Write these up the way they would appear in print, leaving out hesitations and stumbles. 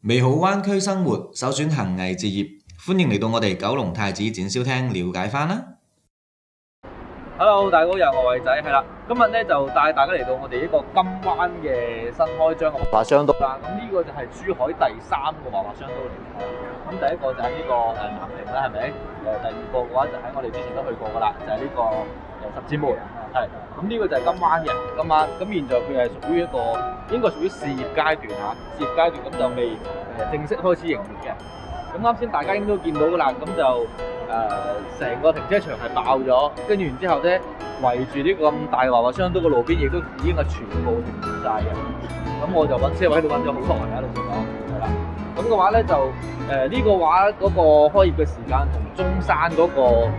美好灣區生活，首選行藝置業，歡迎嚟到我哋九龍太子展銷廳了解返啦。Hello，大家好，又係我偉仔，係啦，今日咧就帶大家嚟到我哋呢個金灣嘅新開張嘅滑滑雙刀啦。咁呢個就係珠海第3個滑滑雙刀嚟嘅。咁第一個就係呢個南屏啦，係咪？第二個嘅話就喺我哋之前都去過噶啦，就係呢個十字門。係。咁呢個就係金灣嘅金灣。咁現在佢係屬於一個應該屬於試業階段嚇，試業階段咁就未正式開始營業嘅。咁啱先大家應該都見到噶啦，咁就成個停車場係爆咗，跟住然之後咧圍住呢個咁大滑滑雙刀嘅路邊，亦都已經係全部停晒嘅。咁我就揾車位喺度揾咗好耐喺度講，係啦。咁嘅話咧就呢個話嗰個開業嘅時間同中山嗰個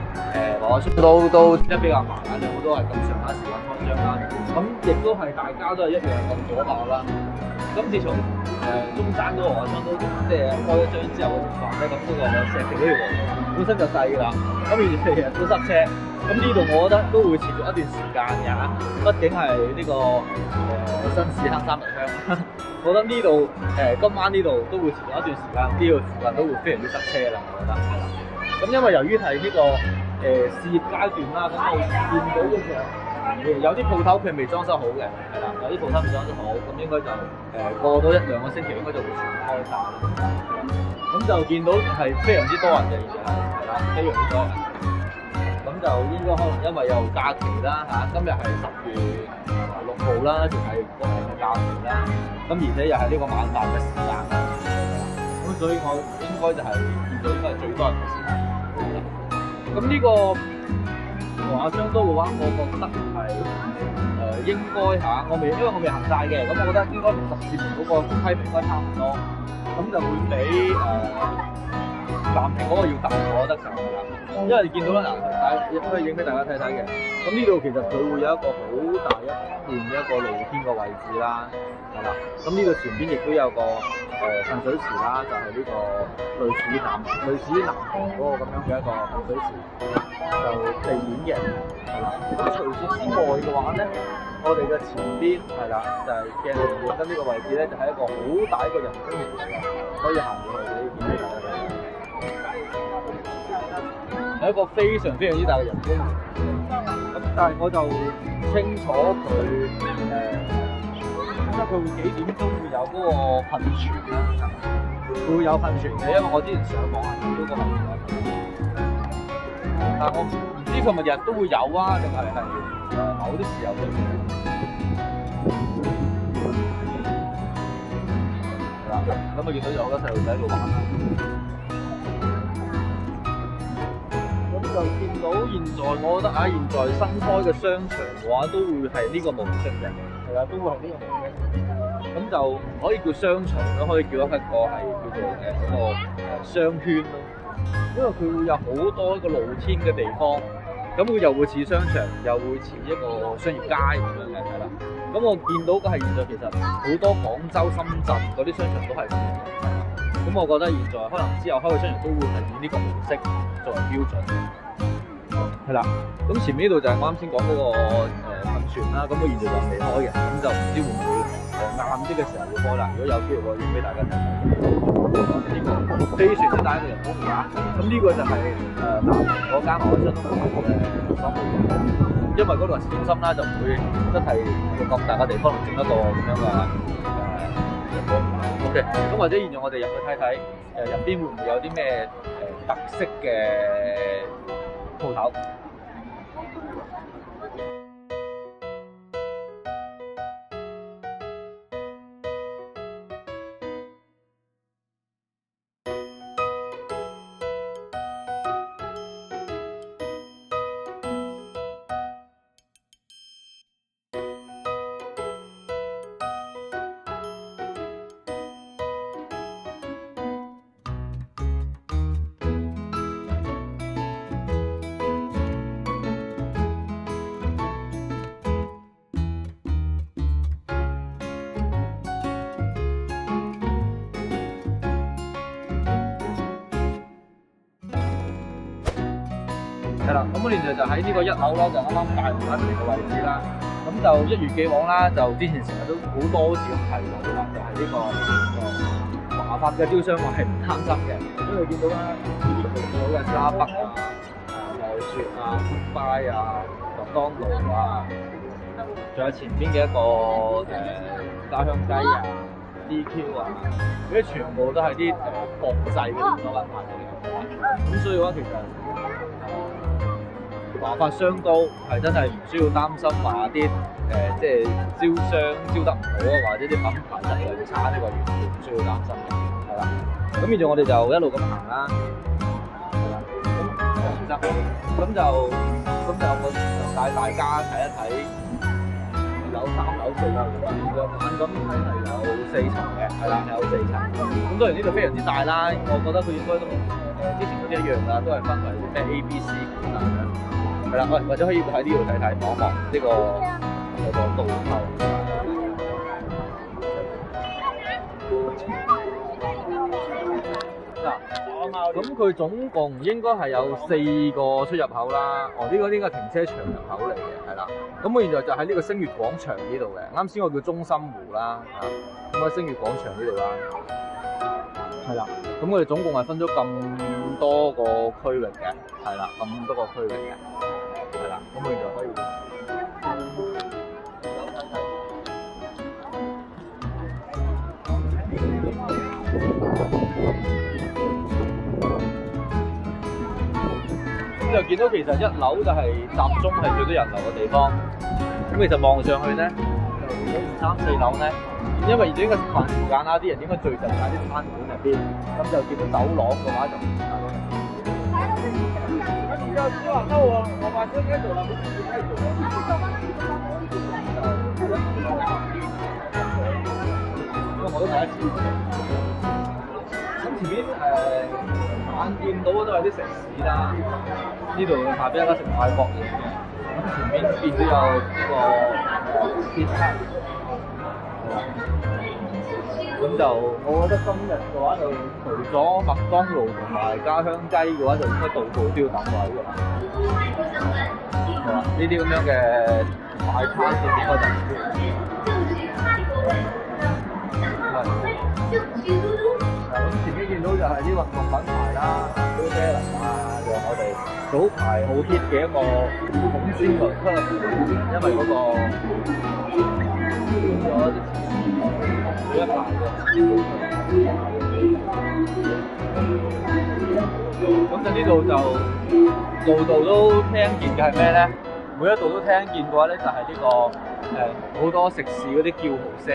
滑滑雙刀都即係比較麻煩，兩個都係咁上下時間開張啦。咁亦都係大家都係一樣咁阻爆啦。咁自從中山嗰個滑滑雙刀即係開咗張之後嘅情況咧，咁嗰個石碇嗰條路本身就細㗎啦，咁而日日都塞車。咁呢度我覺得都會持續一段時間嘅嚇，畢竟係呢個新市坑三日香。我覺得呢度今晚呢度都會持續一段時間，呢度附近都會非常之塞車啦，我覺得係啦。咁因為由於係呢個試業階段啦，咁我見到嘅就有啲鋪頭佢未裝修好嘅，係啦，有啲鋪頭未裝修好，咁應該就過多1-2個星期應該就會全開晒。咁就見到係非常之多人嘅，係啦，非常之多人。咁就應該可能因為有假期啦嚇，今日係10月6號啦，仲係國慶嘅假期啦。咁而且又係呢個晚飯嘅時間啦，咁所以我應該就係見到應該係最多人嘅時間。咁呢個滑滑雙刀嘅話，我覺得係應該嚇，因為我未行晒嘅，咁我覺得應該同十字門嗰個批評應該差唔多，咁就會比南屏嗰個要大，我覺得就係啦。因為你見到啦，嗱，可以影俾大家睇睇嘅。咁呢度其實佢會有一個好大一段嘅一個露天嘅位置啦，係啦。咁呢個前邊亦都有個噴水池啦，就係呢個類似南屏嗰個咁樣嘅一個噴水池，就地面嘅，係啦。咁除此之外嘅話咧，我哋嘅前邊係啦，就係鏡頭本身呢個位置咧，就係一個好大一個人工園嚟嘅，可以行過去呢邊俾大家睇。係一個非常之大嘅人工園，咁但係我就唔清楚佢即係佢會幾點鐘會有嗰個噴泉咧？佢會有噴泉嘅，因為我之前上網係見到個噴泉有噴泉，但係我唔知佢咪日日都會有啊，定係某啲時候先會有。係啦，咁我見到有好多細路仔喺度玩啦。就見到現在，我覺得現在新開嘅商場嘅話，都會係呢個模式嘅，係啦，都會係呢個模式。咁就唔可以叫商場咯，可以叫一個係叫做嗰個商圈咯。因為佢會有好多一個露天嘅地方，咁佢又會似商場，又會似一個商業街咁樣嘅，係啦。咁我見到嘅係現在其實好多廣州、深圳嗰啲商場都係咁樣嘅。咁我覺得現在可能之後開嘅商場都會係以呢個模式作為標準，係啦。咁前面呢度就係我啱先講嗰個噴泉啦。咁我現在就未開嘅，咁就唔知會唔會晏啲嘅時候會開啦。如果有機會，我影俾大家睇睇。呢個非常之大嘅人工島。咁呢個就係南屏嗰間滑滑雙刀嘅因為嗰度係市中心啦，就唔會真係有咁大嘅地方能整得到咁樣嘅人工島。OK， 咁或者現在我哋入去睇睇，入邊會唔會有啲咩特色嘅鋪頭？係啦，咁我哋就喺呢個1樓啦，就啱啱大門口嚟嘅位置啦。咁就一如既往啦，就之前成日都好多次咁提到啦，就係呢個滑滑華發嘅招商我係唔擔心嘅，因為見到啦，好嘅沙北啊、奈雪啊、拜啊、麥當勞啊，仲有前邊嘅一個家鄉雞啊、DQ 啊，嗰啲全部都係啲國際嘅連鎖品牌嚟嘅。咁所以嘅話，其實華發商都係真係唔需要擔心話啲即係招商招得唔好啊，或者啲品牌質量差呢個完全唔需要擔心嘅，係啦。咁現在我哋就一路咁行啦，係啦。咁我帶大家睇一睇2樓、3樓、4樓，兩眼咁睇係有4層嘅，係啦，有4層。咁當然呢度非常之大啦，我覺得佢應該都之前嗰啲一樣啦，都係分為咩 A、B、C 館啊。係啦，或者可以喺呢度睇睇望一望呢個有個導購。嗱，咁佢總共應該係有4個出入口啦。哦，呢個應該係停車場入口嚟嘅，係啦。咁我現在就喺呢個星月廣場呢度嘅。啱先我叫中心湖啦，咁喺星月廣場呢度啦。係啦，咁我哋總共係分咗咁多個區域嘅，係啦，咁多個區域嘅，係啦，咁我哋就可以咁就見到其實1樓就係集中係最多人流嘅地方。咁其實望上去咧，就1、2、3、4樓咧。因為呢個食飯時間啦，啲人應該聚集喺啲餐館入邊，咁就見到走廊嘅話就唔係咯。那我把車開走了，不是你開走了。因為我都第一次。咁前邊眼見到都係啲食肆啦，呢度下邊一間食泰國嘢嘅，咁前面見到有呢個披薩。咁就我覺得今日嘅話就除咗麥當勞同埋家鄉雞嘅話，就應該度度都要等位㗎啦。係啦，呢啲咁樣嘅快餐店應該就唔少。咁前面見到就係啲運動品牌啦 New Balance 啊，仲有我哋早排好 hit 嘅一個孔子牛靴，因為嗰個變咗每一排嘅，咁就呢度就度度都聽見嘅係咩咧？每一度都聽見嘅話咧，就係呢個好多食肆嗰啲叫號聲，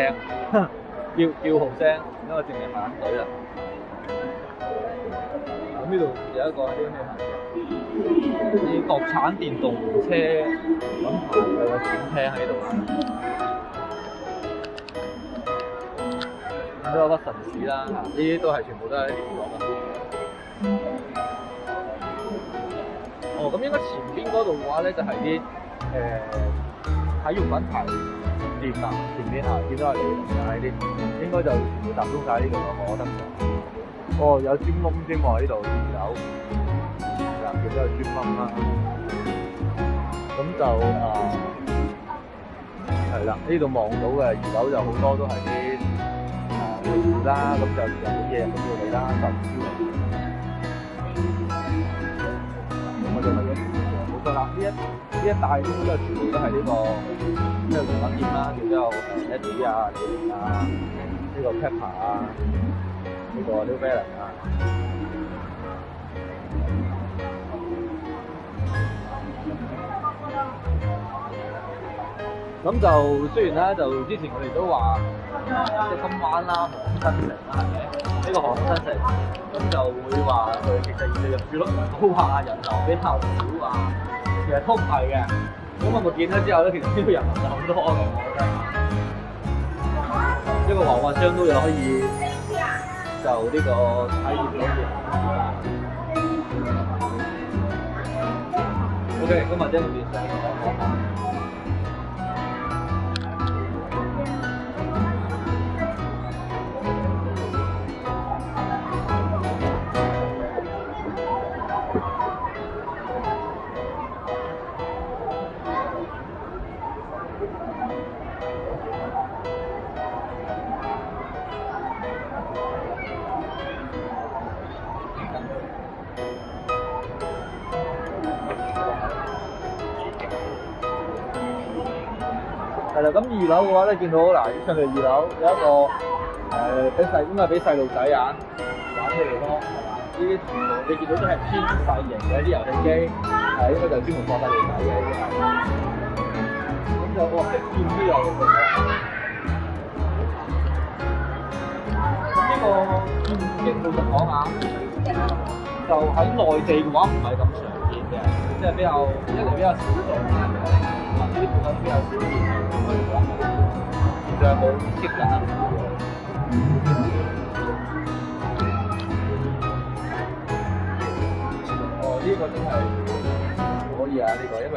叫號聲，因為淨係排緊隊啦。咁呢度有一個啲咩係啲國產電動車品牌嘅展廳喺度。都有屈臣氏啦，呢啲都係全部都係連鎖嘅。哦，咁應該前邊嗰度嘅話咧，就係啲體育品牌店啦。前邊啊，見到係李寧啊呢啲，應該就全部集中晒呢度咯，我覺得。哦，有尖窿添喎，呢度2樓，嗱，見到有尖窿啦。咁就係啦，呢度望到嘅2樓就好多都係啲啦，咁就有啲嘢咁要嚟啦，就唔要嚟。咁我就去咗冇錯啦，呢一帶應該全部都係呢個咩用品店啦，然之後Eddie啊、李寧啊、呢個 Pepper 啊、呢個 New Balance 啊。咁就雖然咧，就之前我哋都話，即係今晚啦，航空新城啦，係咪？呢個航空新城，咁就會話佢其實現在入住率唔高啊，人流比較少啊，其實都唔係嘅。咁我見咗之後咧，其實呢個人流就好多嘅，我覺得。一個華發商都有可以就呢個體驗到嘅。OK， 今日真係變相講。係啦，咁2樓嘅話咧，見到嗱，上嚟2樓有一個應該係俾細路仔啊玩嘅地方，係嘛？呢啲全部你見到都係偏細型嘅啲遊戲機，應該就專門放細路仔嘅呢啲係。咁就哇，食店都有喎。呢個劍擊老實講啊，就喺內地嘅話唔係咁常見嘅，即係比較一嚟比較少做啦，呢啲鋪頭都比較少見，可以講仲有冇識人啊？哦，呢個真係可以啊！呢個因為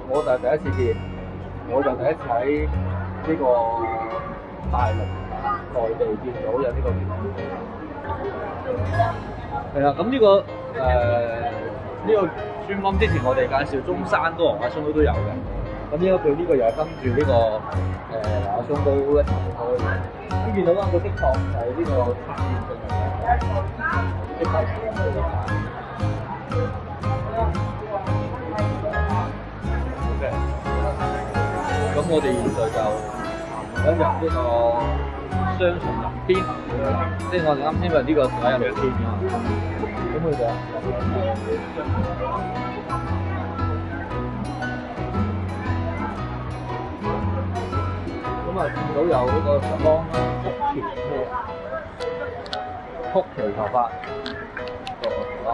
我就係第一次見，我就第一次喺呢個大陸內地見到有呢個店。係啦，咁呢個專門之前我哋介紹中山嗰個牛扒雙刀都有嘅，咁應該佢呢個又係跟住呢個牛扒雙刀一齊開嘅。咁見到啦，個的確係呢個拆線上嚟嘅，的確咁我哋現在就行緊入呢個商場入邊，即係我哋啱先話呢個位有露天㗎嘛，咁佢就咁啊見到有呢個幫曲奇頭髮個幫。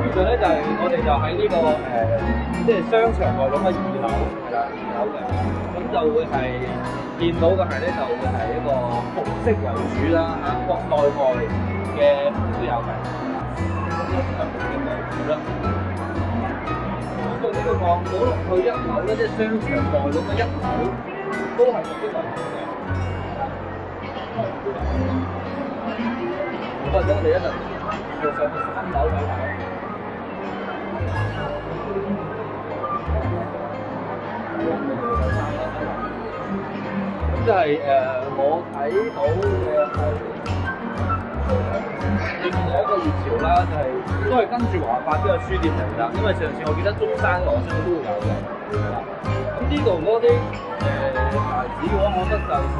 其實咧就係我哋就喺呢個即係商場內咁嘅2樓，係啦2樓嘅，咁就會係見到嘅係咧就會係一個服飾為主啦嚇，國內外嘅服都有嘅，咁咧就服飾為主啦。咁呢個望到落去1樓咧，即係商場內咁嘅1樓都係服飾為主嘅。咁或者我哋一陣就上去3樓睇睇。咁就係我睇到嘅係裏面有一個熱潮啦，就係都係跟住華發呢個書店嚟㗎。因為上次我記得中山羅商都會有嘅，係啦。咁呢度嗰啲牌子嘅話，我覺得就同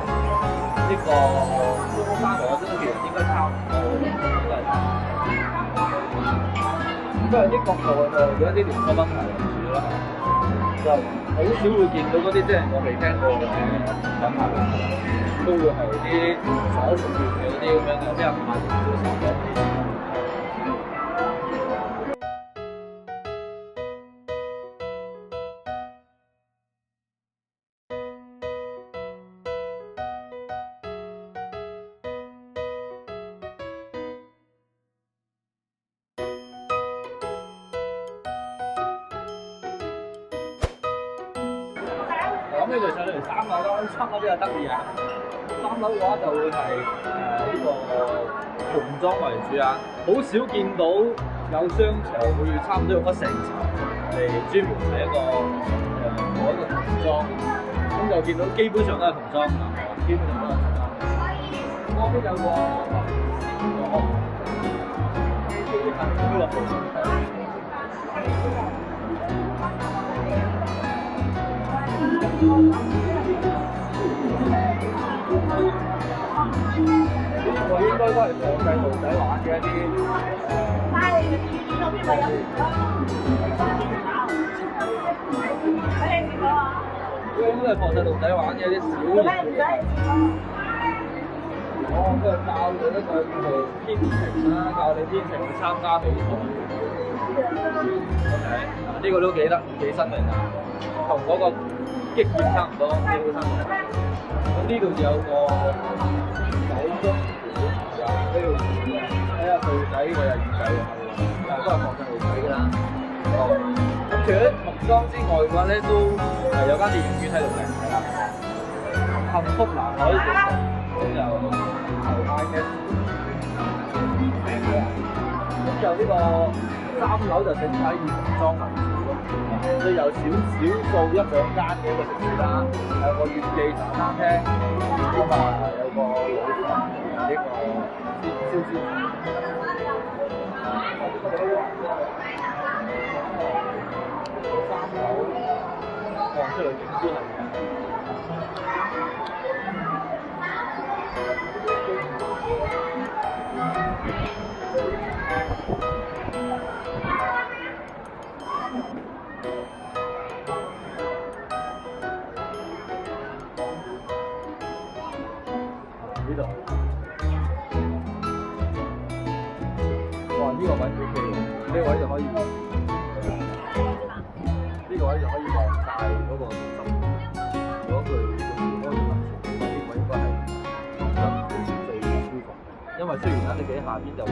呢個中山羅商其實應該差唔多嘅，都係啲角度就有一啲連鎖品牌為主啦。就好少會見到嗰啲即係我未聽過嘅品牌啦，都會係啲鎖匙嘅嗰啲咁樣嘅，比較慢少少嘅。咁呢度上嚟3樓啦，3樓比較得意啊！3樓嘅話就會係呢個童裝為主啊，好少見到有商場會差唔多用咗成層嚟專門係一個做一個童裝，咁就見到基本上都係童裝啊，基本上都係童裝。我邊有個俱樂部。我應該都係放細路仔玩嘅一啲應該係放細路仔玩嘅一啲小型。我都係教咗一個叫做編程啦，教你編程去參加比賽。OK， 呢個都幾新穎啊，同嗰個擊劍差唔多，幾好新穎。咁呢度就有個手足，呢度睇下佢仔，呢個有耳仔嘅。都係防震露水㗎啦。咁除咗木裝之外嘅話咧，都有間電影院喺度嘅，係啦。幸福南海影城咁就頭 IMAX， 咁就呢個3樓就整體以木裝為主咯。所以有少數1、2間嘅一個食肆啦，有個月記茶餐廳，咁啊有個老房呢個燒燒。3樓望出去景觀係呢度。哇！呢個位幾靚喎，呢個位就可以。呢個位就可以望晒嗰個中心。如果佢用開門船，呢個應該係望得最舒服。因為雖然啦，你企喺下邊就會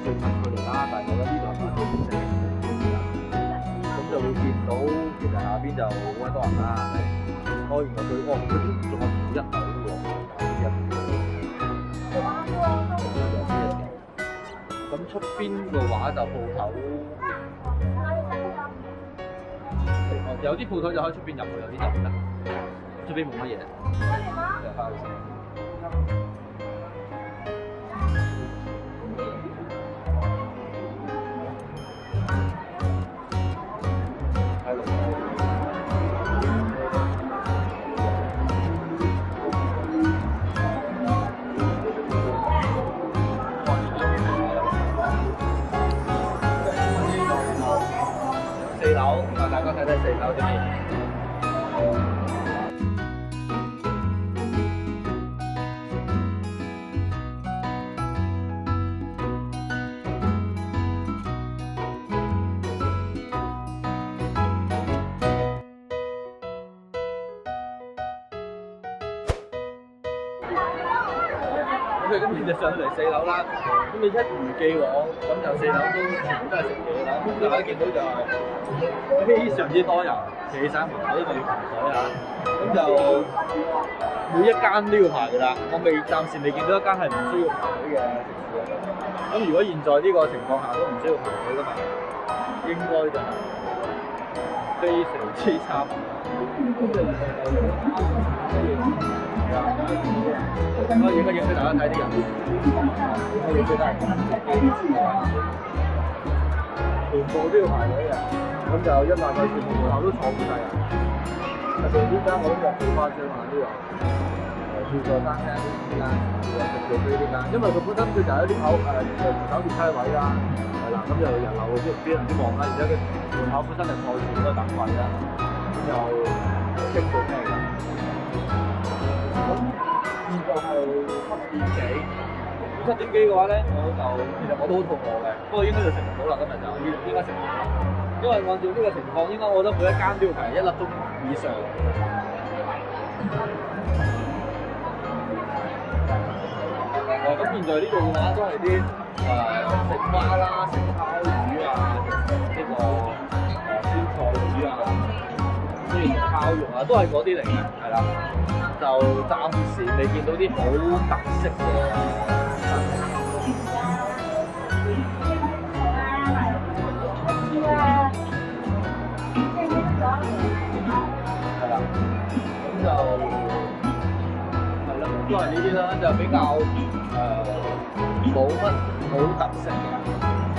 最近距離啦，但係我覺得呢度係最正嘅。咁就會見到其實下邊就好鬼多人啦。開完個佢，佢仲有1樓喎，咁出邊嘅話就鋪頭。有啲鋪頭就可以出邊入去，有啲就唔得。出邊冇乜嘢，就翻去先。喺度。4樓，咁啊大家睇睇4樓點樣？咁你就上到嚟4樓啦，咁你一如既往，咁就4樓都全部都係食嘢啦。咁大家見到就係非常之多人企晒門口呢度要排隊啊，咁就每一間都要排㗎啦。我暫時未見到一間係唔需要排隊嘅食肆啊。咁如果現在呢個情況下都唔需要排隊㗎嘛，應該就係非常之差。我影俾大家睇啲人，我影俾大家全部都要排隊嘅，咁就1萬個全部門口都坐滿晒人。特別呢間我都好誇張啊，呢個自助餐廳呢間，食做飛呢間，因為佢本身佢就係一啲炒碟梯位啦，係啦，咁就人流都非常之旺啦，而且佢門口本身就坐住好多等位啦，咁就激到咩㗎？現在係7點幾，7點幾嘅話咧，其實我都好肚餓嘅，不過應該就食唔到啦，今日就應該食唔到，因為按照呢個情況，應該我覺得每一間都要排1粒鐘以上。咁現在呢度嘅話都係啲食花啦、食烤魚啊、呢個酸菜魚啊，跟住烤肉啊，都係嗰啲嚟嘅，係啦。就暫時未見到啲好特色嘅，係啦，咁就係啦，都係呢啲啦，就比較冇乜好特色嘅。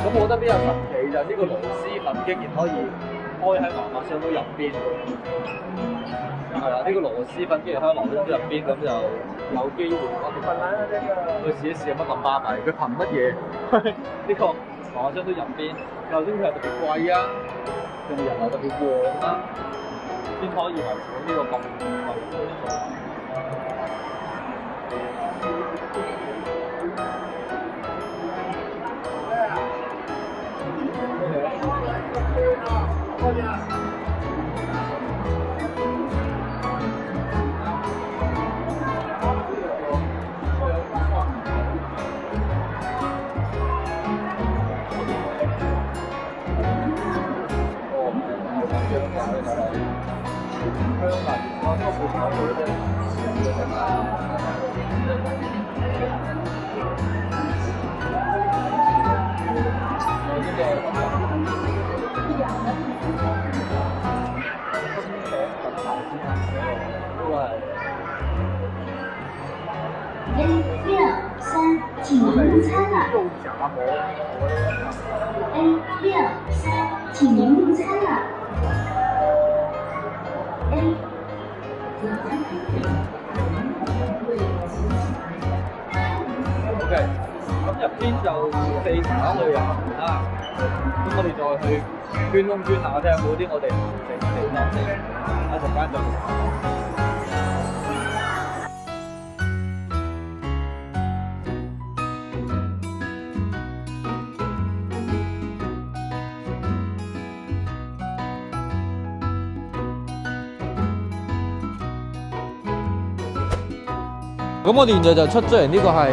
咁我覺得比較神奇就係呢個螺絲粉竟然可以開喺麻辣香刀入邊。係啦，呢個螺絲粉竟然開喺麻辣香刀入邊，咁就有機會我哋去試一試有乜咁巴閉。佢憑乜嘢呢個麻辣香刀入邊？究竟佢係特別貴啊，定係人流特別旺啊，先可以維持到呢個咁貴嘅數量？ A63，请您入餐了。A63，请您入餐了。OK， 咁入邊就4層類型啦。咁我哋再去圈窿圈下，睇下有冇啲我哋唔整嘅地方先。一陣間再講。咁我哋現在就出咗嚟，呢個係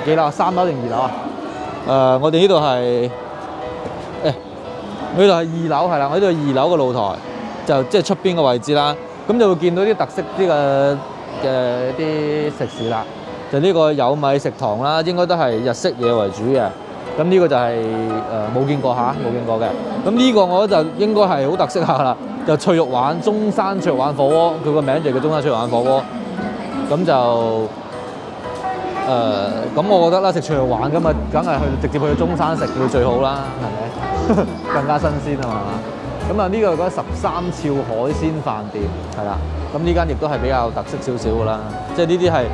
幾樓？3樓定2樓啊？我哋呢度係呢度係2樓係啦，我呢度2樓嘅露台，就即係出邊嘅位置啦。咁就會見到啲特色啲嘅啲食肆啦。就呢個有米食堂啦，應該都係日式嘢為主嘅。咁呢個就係冇見過嚇，冇見過嘅。咁呢個我覺得就應該係好特色下啦，就脆肉鯇中山脆肉鯇火鍋，佢個名就叫中山脆肉鯇火鍋。咁就咁我覺得啦，食脆肉鯇咁啊，梗係直接去到中山食會最好啦，係咪？更加新鮮啊嘛。咁啊，呢個嗰13肖海鮮飯店係啦。咁呢間亦都係比較特色少少㗎啦，即係呢啲係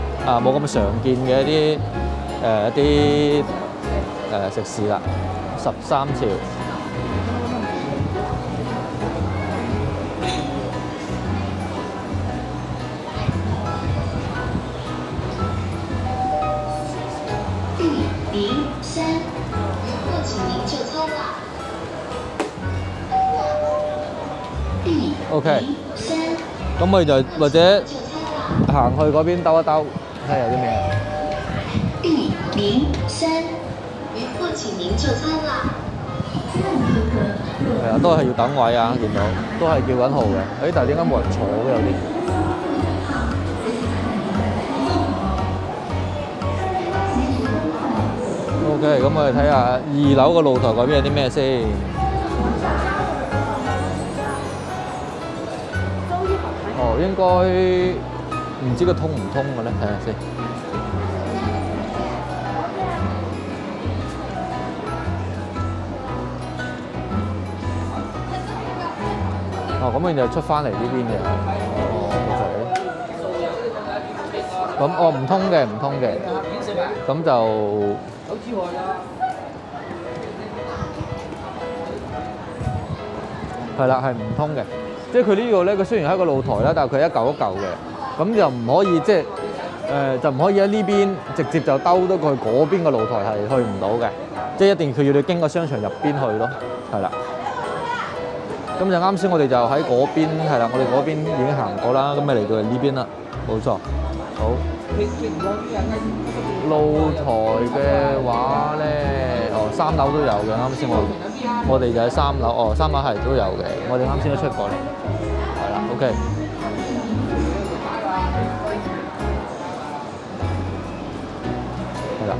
冇咁常見嘅一啲食肆啦。13肖。3，或请您就餐啦。OK， 咁我哋就或者行去嗰邊兜一兜，睇下有啲咩。D03，或请您就餐啦。係啊，都係要等位啊，見到都係叫緊號嘅。但係點解冇人坐嘅有啲？OK，咁我哋睇下2樓個露台嗰邊有啲咩先。應該唔知佢通唔通嘅咧，睇下先。咁然後出翻嚟呢邊嘅。咁唔通嘅，唔通嘅。咁就係啦，係唔通嘅。即係佢呢個咧，佢雖然係一個露台啦，但係佢係一嚿一嚿嘅，咁就唔可以即係就唔可以喺呢邊直接就兜到佢嗰邊嘅露台係去唔到嘅，即係一定佢要你經過商場入邊去咯，係啦。咁就啱先我哋就喺嗰邊係啦，我哋嗰邊已經行過啦，咁咪嚟到呢邊啦，冇錯。好。露台嘅話咧，3樓都有嘅，啱先我哋就喺3樓，3樓係都有嘅，我哋啱先都出過嚟，係啦 ，OK。係啦，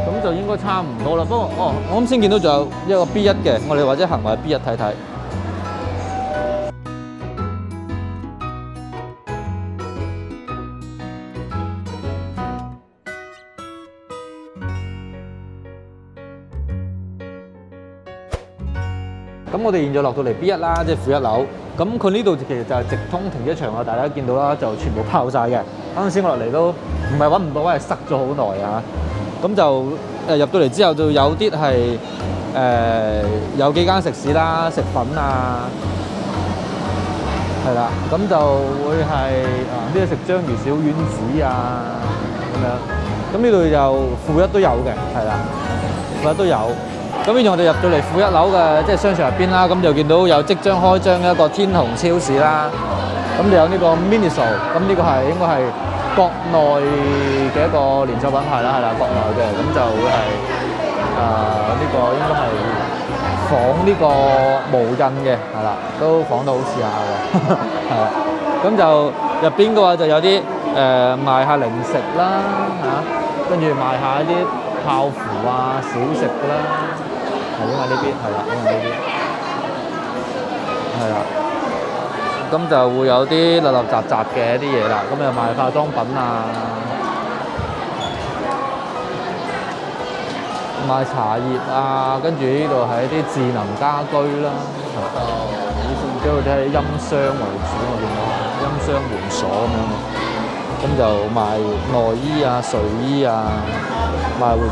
咁就應該差唔多啦。不過我啱先見到仲有一個 B1嘅，我哋或者行埋 B1睇睇。咁我哋現在落到嚟 B1啦，即係負1樓。咁佢呢度其實就係直通停車場啊！大家見到啦，就全部爆晒嘅。啱先我落嚟都唔係揾唔到，係塞咗好耐啊！咁就入到嚟之後，就有啲係有幾間食肆啦，食粉啊，係啦。咁就會係呢度食章魚小丸子啊咁樣。咁呢度就負1都有嘅，係啦，負1都有。咁跟住我哋入到嚟負1樓嘅即係商場入邊啦，咁就見到有即將開張嘅一個天虹超市啦。咁就有呢個 Miniso， 咁呢個係應該係國內嘅一個連鎖品牌啦，係啦，國內嘅，咁就會係呢個應該係仿呢個無印嘅，係啦，都仿到好似下嘅，係啦。咁就入邊嘅話就有啲賣下零食啦跟住賣下一啲泡芙啊、小食啦，因為呢邊係啦，因為呢邊係啦，咁就會有啲立立雜雜嘅一啲嘢啦，咁又賣化妝品啊，賣茶葉啊，跟住呢度係一啲智能家居啦，主要都係音箱為主，我見到音箱門鎖咁樣。咁就賣內衣啊、睡衣啊，賣玩具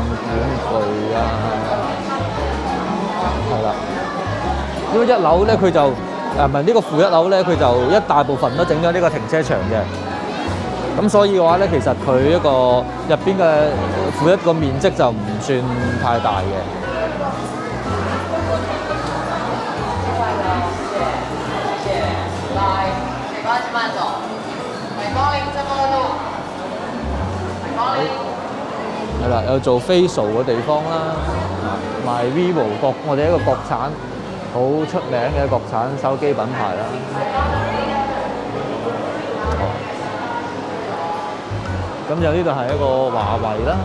啊，係啦。因為一樓咧，佢就唔係呢個負一樓咧，佢就一大部分都整咗呢個停車場嘅。咁所以嘅話咧，其實佢一個入邊嘅負一個面積就唔算太大嘅。係啦，有做 facial 嘅地方啦，賣 vivo 我哋一個國產好出名嘅國產手機品牌啦。咁就呢度係一個華為啦。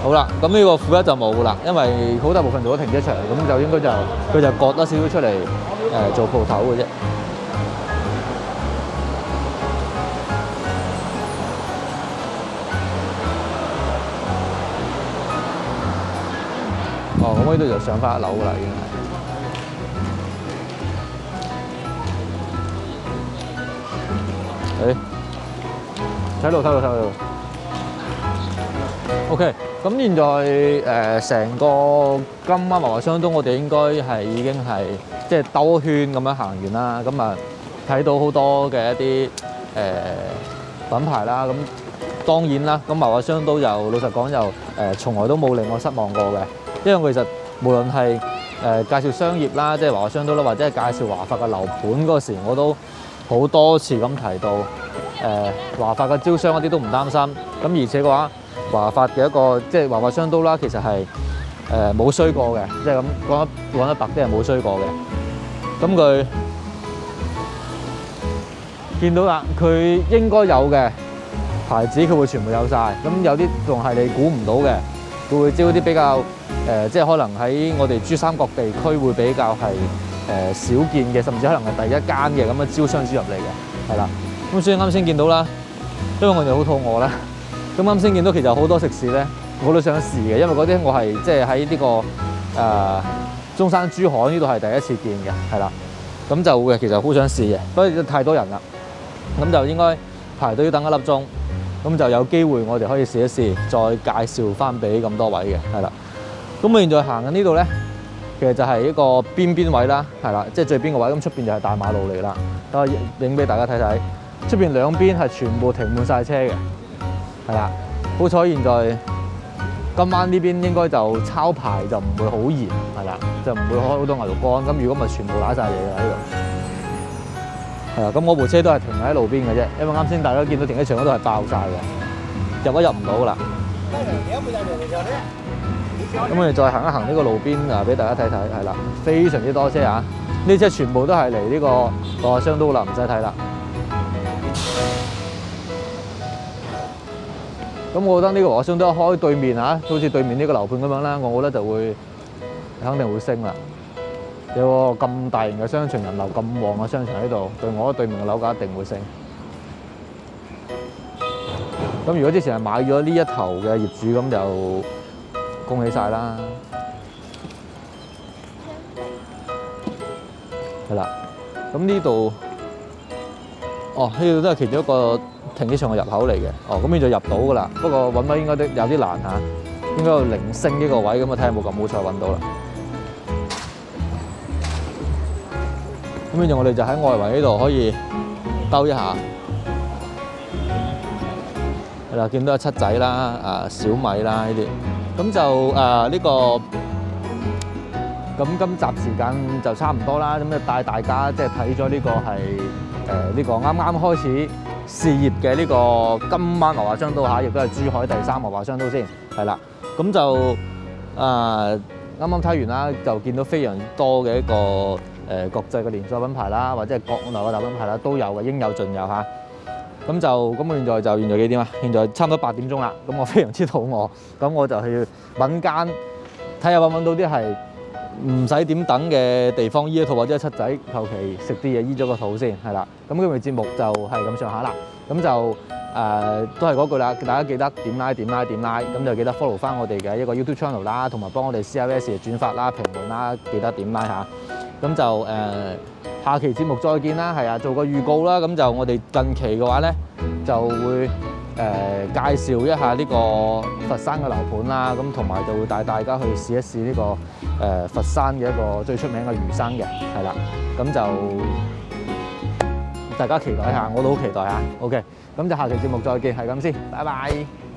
好啦，咁呢個負一就冇啦，因為好大部分做咗停車場，咁就應該就佢就割得少少出嚟做鋪頭嘅啫。咁呢度就上翻一樓㗎啦，已經係。睇路。OK， 咁現在成個金灣華華商都，我哋應該係已經係即係兜圈咁樣行完啦。咁啊睇到好多嘅一啲品牌啦。咁當然啦，咁華華商都有老實講又從來都冇令我失望過嘅。因為其實無論係介紹商業啦，即係華華商都啦，或者係介紹華發嘅樓盤嗰時，我都好多次咁提到華發嘅招商嗰啲都唔擔心。咁而且嘅話，華發嘅一個即係華發商都啦，其實係冇衰過嘅，即係咁講得白啲係冇衰過嘅。咁佢見到啦，佢應該有嘅牌子佢會全部有晒。咁有啲仲係你估唔到嘅，佢會招啲比較即係可能喺我哋珠三角地區會比較係少見嘅，甚至可能係第一間嘅咁嘅招商主入嚟嘅，係啦。咁所以啱先見到啦，因為我哋好肚餓啦。咁啱先見到其實好多食肆咧，我都想試嘅，因為嗰啲我係即係喺呢個中山珠海呢度係第一次見嘅，係啦。咁就會其實好想試嘅，不過太多人啦，咁就應該排隊要等1粒鐘，咁就有機會我哋可以試一試，再介紹翻俾咁多位嘅，係啦。咁我現在行緊呢度咧，其實就係一個邊位啦，係啦，即係最邊個位，咁出邊就係大馬路嚟啦。等我影俾大家睇睇，出邊兩邊係全部停滿晒車嘅。係啦，好彩現在今晚呢邊應該就抄牌就唔會好嚴，係啦，就唔會開好多牛肉乾。咁如果咪全部揦晒嘢㗎喺度。係啦，咁我部車都係停喺路邊嘅啫，因為啱先大家見到停車場嗰度係爆晒嘅，入都入唔到啦。咁我哋再行一行呢個路邊啊，俾大家睇睇，係啦，非常之多車啊！呢啲車全部都係嚟呢個華華商都啦，唔使睇啦。咁我覺得呢個華華商都開對面嚇，好似對面呢個樓盤咁樣啦，我覺得就會肯定會升啦。有個咁大型嘅商場，人流咁旺嘅商場喺度，對我覺得對面嘅樓價一定會升。咁如果之前係買咗呢一頭嘅業主，咁就恭喜晒啦。係啦，咁呢度，哦，呢度都係其中一個停車場嘅入口嚟嘅。哦，咁呢就入到㗎啦。不過揾位應該都有啲難嚇，應該有0星呢個位，咁啊睇下有冇咁好彩揾到啦。咁跟住我哋就喺外圍呢度可以兜一下。係啦，見到有七仔啦、小米啦呢啲，咁就呢個，咁今集時間就差唔多啦，咁就帶大家即係睇咗呢個係呢個啱啱開始試業嘅呢個金灣華華商都嚇，亦都係珠海第3華華商都先，係啦，咁就啱啱睇完啦，就見到非常多嘅一個國際嘅連鎖品牌啦，或者係國內嘅大品牌啦，都有嘅，應有盡有嚇。咁我現在幾點啊？現在差唔多8點鐘啦。咁我非常之肚餓，咁我就去揾間睇下揾到啲係唔使點等嘅地方，醫一肚或者七仔，求其食啲嘢醫咗個肚先，係啦。咁今日節目就係咁上下啦。咁就都係嗰句啦，大家記得點 like，咁就記得 follow 翻我哋嘅一個 YouTube channel 啦，同埋幫我哋 CLS 轉發啦、評論啦，記得點 like 下。咁就下期節目再見啦，係啊，做個預告啦。咁就我哋近期嘅話咧，就會介紹一下呢個佛山嘅樓盤啦，咁同埋就會帶大家去試一試呢個佛山嘅一個最出名嘅魚生嘅，係啦。咁就大家期待一下，我都好期待嚇。OK，咁就下期節目再見，係咁先，拜拜。